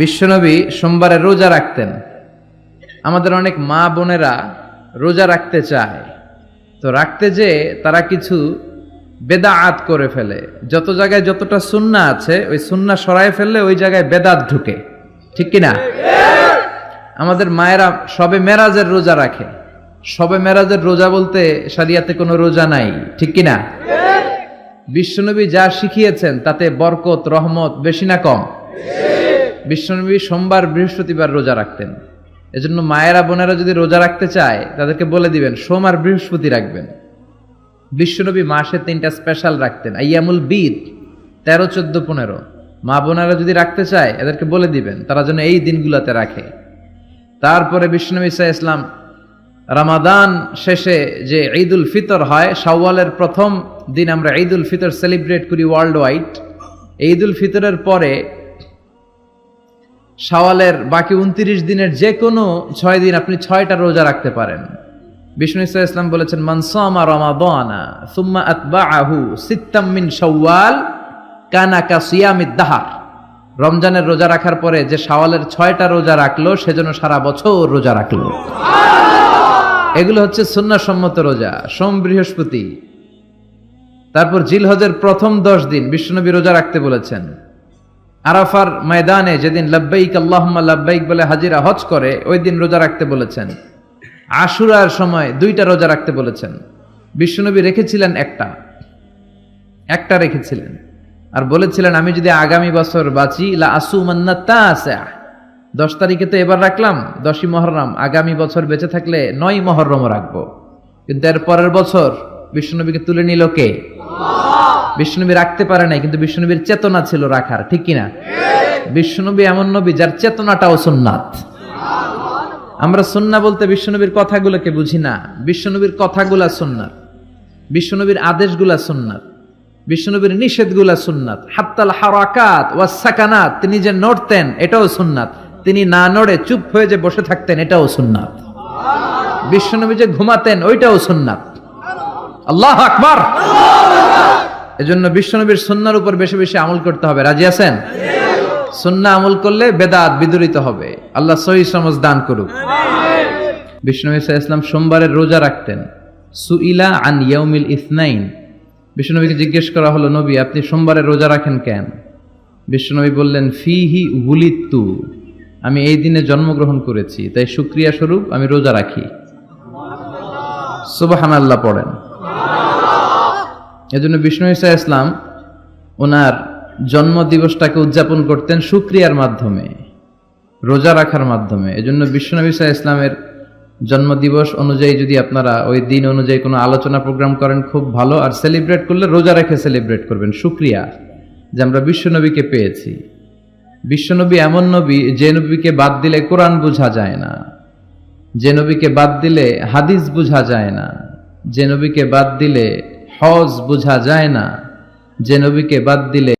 বিশ্বনবী সোমবারে রোজা রাখতেন। আমাদের অনেক মা বোনেরা রোজা রাখতে চায়, তো রাখতে যে তারা কিছু বেদাআত করে ফেলে। যত জায়গায় যতটা সুন্নাহ আছে ওই সুন্নাহ সরায় ফেললে ওই জায়গায় বেদাত ঢুকে, ঠিক কিনা? আমাদের মায়েরা শবে মেরাজের রোজা রাখে। শবে মেরাজের রোজা বলতে শরিয়াতে কোনো রোজা নাই, ঠিক কিনা? বিশ্বনবী যা শিখিয়েছেন তাতে বরকত রহমত বেশি না কম? বিশ্বনবী সোমবার বৃহস্পতিবার রোজা রাখতেন। এজন্য মায়েরা বোনেরা যদি রোজা রাখতে চায় তাদেরকে বলে দিবেন সোম আর বৃহস্পতি রাখবেন। বিশ্বনবী মাসে 3টা স্পেশাল রাখতেন, আইয়ামুল বীদ 13, 14, 15। মা বোনেরা যদি রাখতে চায় এদেরকে বলে দিবেন তারা যেন এই দিনগুলোতে রাখে। তারপরে বিশ্বনবী সাল্লাল্লাহু আলাইহি ওয়াসাল্লাম রমাদান শেষে যে ঈদুল ফিতর হয়, শাওয়ালের প্রথম দিন আমরা ঈদুল ফিতর সেলিব্রেট করি ওয়ার্ল্ড ওয়াইড। ঈদুল ফিতরের পরে শাওয়ালের বাকি 29 দিনের যে কোনো 6 দিন আপনি 6টা রোজা রাখতে পারেন। বিষ্ণু সাল্লাল্লাহু আলাইহি ওয়াসাল্লাম বলেছেন, মান সামা রমাদানা সুম্মা আতবাআহু সিত্তাম মিন শাওয়াল কানা কাসিয়ামিদ দাহর। রমজানের রোজা রাখার পরে যে শাওয়ালের 6টা রোজা রাখলো সেজন্য সারা বছর রোজা রাখলো। এগুলো হচ্ছে সুন্নাহসম্মত রোজা, সোম বৃহস্পতি। তারপর জিলহজের প্রথম 10 দিন বিশ্বনবী রোজা রাখতে বলেছেন। আরাফার ময়দানে যেদিন লাব্বাইক আল্লাহুম্মা লাব্বাইক বলে হাজিরা হজ করে ওই দিন রোজা রাখতে বলেছেন। আশুরার সময় 2টা রোজা রাখতে বলেছেন। বিশ্বনবী রেখেছিলেন একটা রেখেছিলেন আর বলেছিলেন, আমি যদি আগামী বছর বাঁচি লা আসুমান্না তাসা। 10 তারিখে তো এবার রাখলাম 10ই মুহররম, আগামী বছর বেঁচে থাকলে 9ই মুহররমও রাখবো। কিন্তু এর পরের বছর বিশ্বনবীকে তুলে নিল কে? বিশ্বনবী রাখতে পারে নাই, কিন্তু বিশ্বনবীর চেতনা ছিল রাখার, ঠিক কিনা? বিশ্বনবী এমন নবী যার চেতনাটাও সুন্নাত। আমরা সুন্নাহ বলতে বিশ্বনবীর কথাগুলোকে বুঝি না। বিশ্বনবীর কথাগুলা সুন্নাত, বিশ্বনবীর আদেশগুলা সুন্নাত, বিশ্বনবীর নিষেধগুলা সুন্নাত। হাত্তাল হারাকাত ওয়াস সাকানাত, তিনি যে নড়তেন এটাও সুন্নাত। তিনি না নড়ে চুপ হয়ে যে বসে থাকতেন এটাও সুন্নাত। বিশ্বনবী যে ঘুমাতেন ওইটাও সুন্নাত। আল্লাহু আকবার। এজন্য বিশ্বনবীর সুন্নাহর উপর বেশি বেশি আমল করতে হবে। রাজি আছেন? সুন্নাহ আমল করলে বেদাত বিদূরিত হবে। আল্লাহ সহিহ সমঝ দান করুক। বিশ্বনবী সাল্লাল্লাহু আলাইহি ওয়াসাল্লাম সোমবারের রোজা রাখতেন। সুইলা আন ইয়াউমিল ইসনাইন, বিশ্বনবীকে জিজ্ঞেস করা হলো, নবী আপনি সোমবারের রোজা রাখেন কেন? বিশ্বনবী বললেন, ফিহি উলিদতু, আমি এই দিনে জন্মগ্রহণ করেছি তাই শুকরিয়া স্বরূপ আমি রোজা রাখি। সুবহানাল্লাহ পড়েন। এজন্য বিষ্ণু ঈসা ইসলাম ওনার জন্ম দিবসটাকে উদযাপন করতেন শুকরিয়ার মাধ্যমে, রোজা রাখার মাধ্যমে। এজন্য বিশ্বনবী ঈসা ইসলামের জন্মদিবস অনুযায়ী যদি আপনারা ওই দিন অনুযায়ী কোনো আলোচনা প্রোগ্রাম করেন খুব ভালো। আর সেলিব্রেট করলে রোজা রেখে সেলিব্রেট করবেন, শুকরিয়া যে আমরা বিশ্বনবীকে পেয়েছি। বিশ্বনবী এমন নবী যে নবীকে বাদ দিলে কোরআন বোঝা যায় না, যে নবীকে বাদ দিলে হাদিস বোঝা যায় না, যে নবীকে বাদ দিলে হজ বোঝা যায় না, যে নবীকে বাদ দিলে